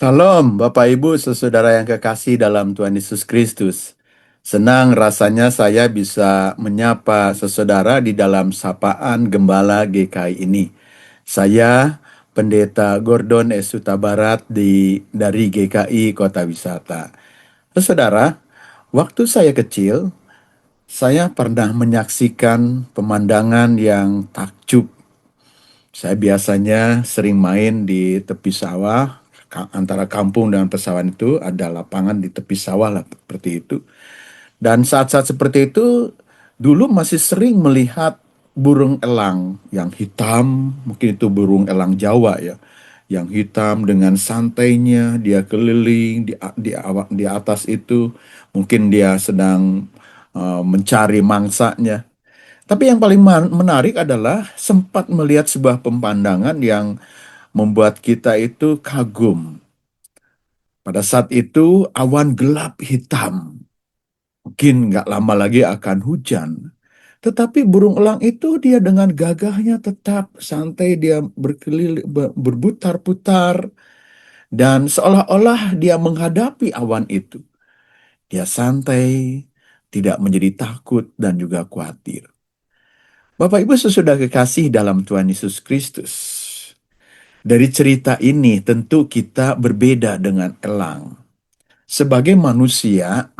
Salam, Bapak Ibu, saudara yang kekasih dalam Tuhan Yesus Kristus. Senang rasanya saya bisa menyapa saudara di dalam sapaan Gembala GKI ini. Saya Pendeta Gordon S. Huta Barat dari GKI Kota Wisata. Saudara, waktu saya kecil, saya pernah menyaksikan pemandangan yang takjub. Saya biasanya sering main di tepi sawah, antara kampung dengan pesawahan itu ada lapangan di tepi sawah lah seperti itu. Dan saat-saat seperti itu dulu masih sering melihat burung elang yang hitam, mungkin itu burung elang Jawa ya, yang hitam dengan santainya dia keliling di atas itu, mungkin dia sedang mencari mangsanya. Tapi yang paling menarik adalah sempat melihat sebuah pemandangan yang membuat kita itu kagum. Pada saat itu awan gelap hitam. Mungkin nggak lama lagi akan hujan. Tetapi burung elang itu dia dengan gagahnya tetap santai, dia berkeliling, berputar-putar. Dan seolah-olah dia menghadapi awan itu. Dia santai, tidak menjadi takut dan juga khawatir. Bapak Ibu sesudah kekasih dalam Tuhan Yesus Kristus. Dari cerita ini tentu kita berbeda dengan elang. Sebagai manusia,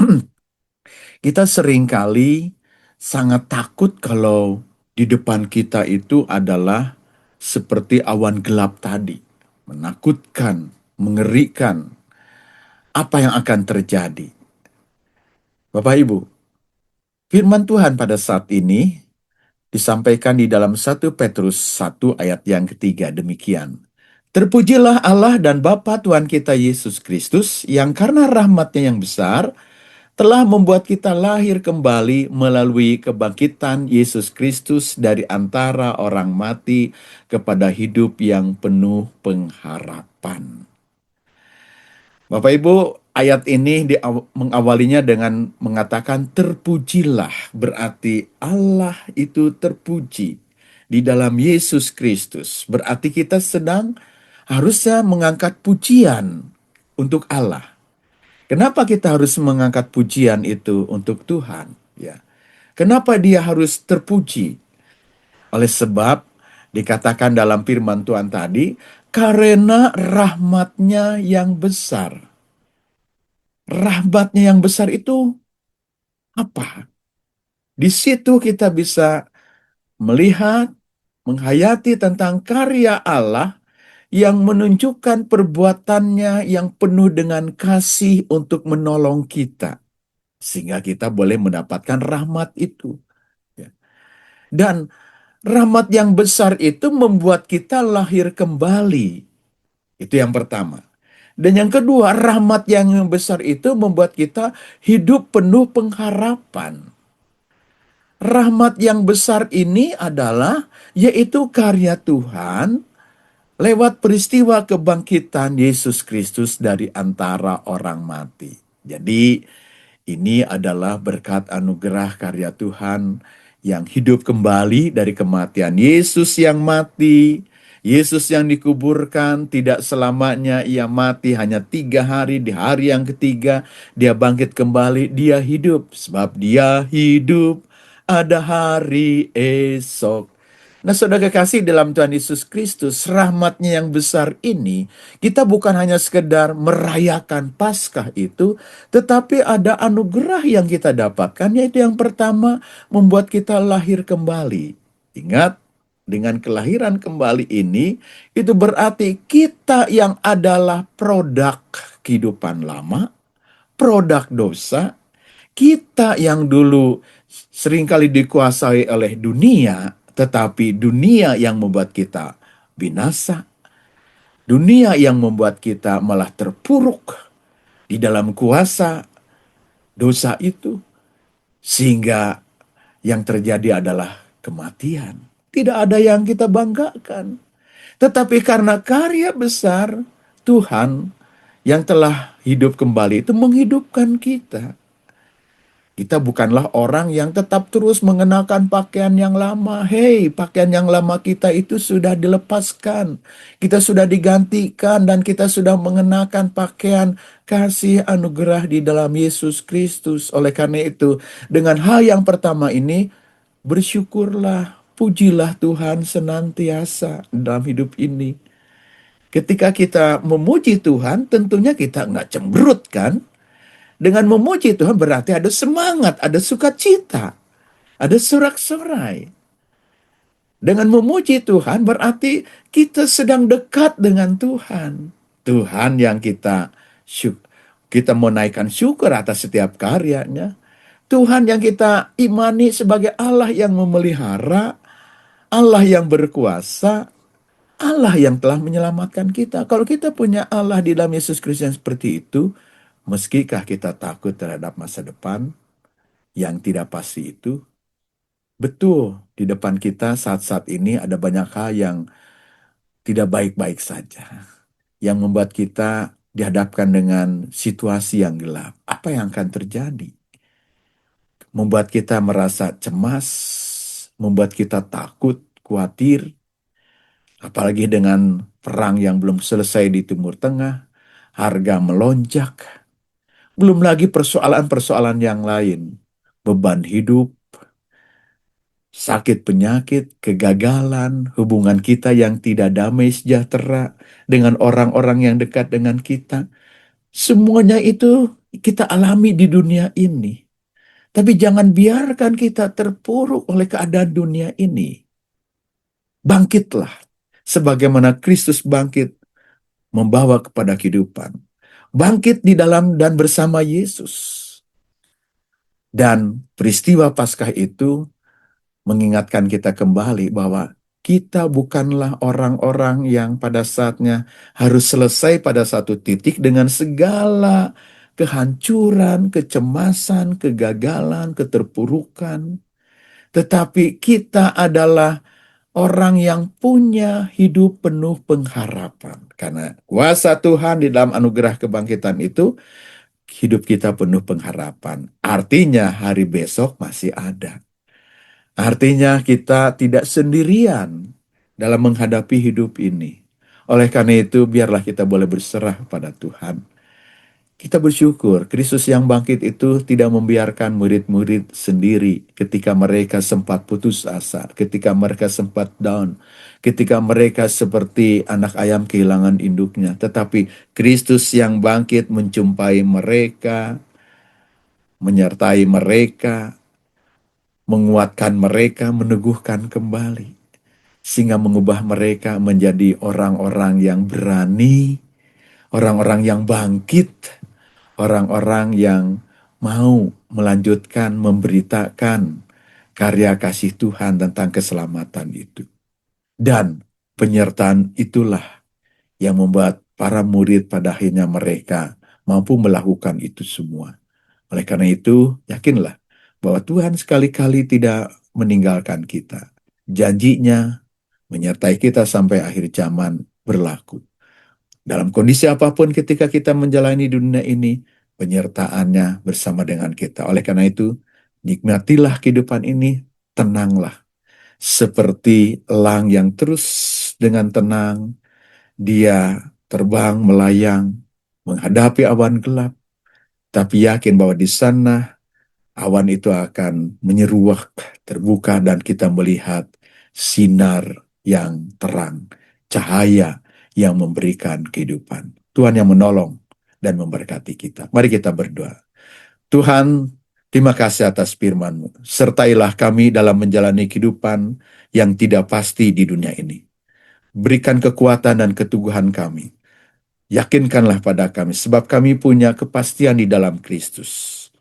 kita seringkali sangat takut kalau di depan kita itu adalah seperti awan gelap tadi. Menakutkan, mengerikan. Apa yang akan terjadi? Bapak Ibu, firman Tuhan pada saat ini disampaikan di dalam 1 Petrus 1 ayat yang ketiga demikian. Terpujilah Allah dan Bapa Tuhan kita Yesus Kristus yang karena rahmatnya yang besar telah membuat kita lahir kembali melalui kebangkitan Yesus Kristus dari antara orang mati kepada hidup yang penuh pengharapan. Bapak Ibu, ayat ini mengawalinya dengan mengatakan terpujilah, berarti Allah itu terpuji di dalam Yesus Kristus. Berarti kita sedang harusnya mengangkat pujian untuk Allah. Kenapa kita harus mengangkat pujian itu untuk Tuhan? Ya. Kenapa dia harus terpuji? Oleh sebab dikatakan dalam firman Tuhan tadi, karena rahmatnya yang besar. Rahmatnya yang besar itu apa? Di situ kita bisa melihat, menghayati tentang karya Allah yang menunjukkan perbuatannya yang penuh dengan kasih untuk menolong kita. Sehingga kita boleh mendapatkan rahmat itu. Ya. Dan rahmat yang besar itu membuat kita lahir kembali. Itu yang pertama. Dan yang kedua, rahmat yang besar itu membuat kita hidup penuh pengharapan. Rahmat yang besar ini adalah yaitu karya Tuhan lewat peristiwa kebangkitan Yesus Kristus dari antara orang mati. Jadi ini adalah berkat anugerah karya Tuhan yang hidup kembali dari kematian. Yesus yang mati, Yesus yang dikuburkan, tidak selamanya ia mati, hanya 3 hari. Di hari yang ketiga dia bangkit kembali, dia hidup. Sebab dia hidup, ada hari esok. Nah, saudara kekasih dalam Tuhan Yesus Kristus, rahmatnya yang besar ini, kita bukan hanya sekedar merayakan Paskah itu, tetapi ada anugerah yang kita dapatkan, yaitu yang pertama, membuat kita lahir kembali. Ingat, dengan kelahiran kembali ini, itu berarti kita yang adalah produk kehidupan lama, produk dosa, kita yang dulu seringkali dikuasai oleh dunia, tetapi dunia yang membuat kita binasa. Dunia yang membuat kita malah terpuruk di dalam kuasa dosa itu. Sehingga yang terjadi adalah kematian. Tidak ada yang kita banggakan. Tetapi karena karya besar Tuhan yang telah hidup kembali itu menghidupkan kita. Kita bukanlah orang yang tetap terus mengenakan pakaian yang lama. Hei, pakaian yang lama kita itu sudah dilepaskan. Kita sudah digantikan dan kita sudah mengenakan pakaian kasih anugerah di dalam Yesus Kristus. Oleh karena itu, dengan hal yang pertama ini, bersyukurlah, pujilah Tuhan senantiasa dalam hidup ini. Ketika kita memuji Tuhan, tentunya kita nggak cemberut kan? Dengan memuji Tuhan berarti ada semangat, ada sukacita, ada sorak-sorai. Dengan memuji Tuhan berarti kita sedang dekat dengan Tuhan. Tuhan yang kita menaikkan syukur atas setiap karyanya. Tuhan yang kita imani sebagai Allah yang memelihara, Allah yang berkuasa, Allah yang telah menyelamatkan kita. Kalau kita punya Allah di dalam Yesus Kristus yang seperti itu, meskikah kita takut terhadap masa depan yang tidak pasti itu? Betul, di depan kita saat-saat ini ada banyak hal yang tidak baik-baik saja. Yang membuat kita dihadapkan dengan situasi yang gelap. Apa yang akan terjadi? Membuat kita merasa cemas, membuat kita takut, khawatir, apalagi dengan perang yang belum selesai di Timur Tengah, harga melonjak, belum lagi persoalan-persoalan yang lain, beban hidup, sakit penyakit, kegagalan, hubungan kita yang tidak damai sejahtera dengan orang-orang yang dekat dengan kita. Semuanya itu kita alami di dunia ini. Tapi jangan biarkan kita terpuruk oleh keadaan dunia ini. Bangkitlah, sebagaimana Kristus bangkit membawa kepada kehidupan. Bangkit di dalam dan bersama Yesus. Dan peristiwa Paskah itu mengingatkan kita kembali bahwa kita bukanlah orang-orang yang pada saatnya harus selesai pada satu titik dengan segala kehancuran, kecemasan, kegagalan, keterpurukan. Tetapi kita adalah orang yang punya hidup penuh pengharapan. Karena kuasa Tuhan di dalam anugerah kebangkitan itu, hidup kita penuh pengharapan. Artinya hari besok masih ada. Artinya kita tidak sendirian dalam menghadapi hidup ini. Oleh karena itu, biarlah kita boleh berserah pada Tuhan. Kita bersyukur, Kristus yang bangkit itu tidak membiarkan murid-murid sendiri ketika mereka sempat putus asa, ketika mereka sempat down, ketika mereka seperti anak ayam kehilangan induknya. Tetapi Kristus yang bangkit menjumpai mereka, menyertai mereka, menguatkan mereka, meneguhkan kembali, sehingga mengubah mereka menjadi orang-orang yang berani, orang-orang yang bangkit, orang-orang yang mau melanjutkan memberitakan karya kasih Tuhan tentang keselamatan itu. Dan penyertaan itulah yang membuat para murid pada akhirnya mereka mampu melakukan itu semua. Oleh karena itu, yakinlah bahwa Tuhan sekali-kali tidak meninggalkan kita. Janjinya menyertai kita sampai akhir zaman berlaku. Dalam kondisi apapun ketika kita menjalani dunia ini, penyertaannya bersama dengan kita. Oleh karena itu, nikmatilah kehidupan ini, tenanglah. Seperti elang yang terus dengan tenang, dia terbang melayang, menghadapi awan gelap, tapi yakin bahwa di sana awan itu akan menyeruak, terbuka, dan kita melihat sinar yang terang, cahaya yang memberikan kehidupan. Tuhan yang menolong dan memberkati kita. Mari kita berdoa. Tuhan, terima kasih atas firman-Mu. Sertailah kami dalam menjalani kehidupan yang tidak pasti di dunia ini. Berikan kekuatan dan keteguhan kami. Yakinkanlah pada kami, sebab kami punya kepastian di dalam Kristus,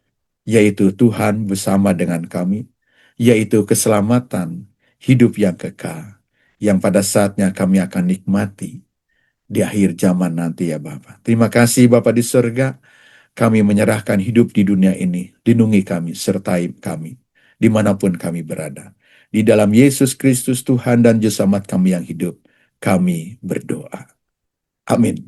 yaitu Tuhan bersama dengan kami, yaitu keselamatan, hidup yang kekal, yang pada saatnya kami akan nikmati di akhir zaman nanti ya Bapa. Terima kasih Bapa di surga, kami menyerahkan hidup di dunia ini, lindungi kami, sertai kami, dimanapun kami berada. Di dalam Yesus Kristus Tuhan dan Juru Selamat kami yang hidup, kami berdoa. Amin.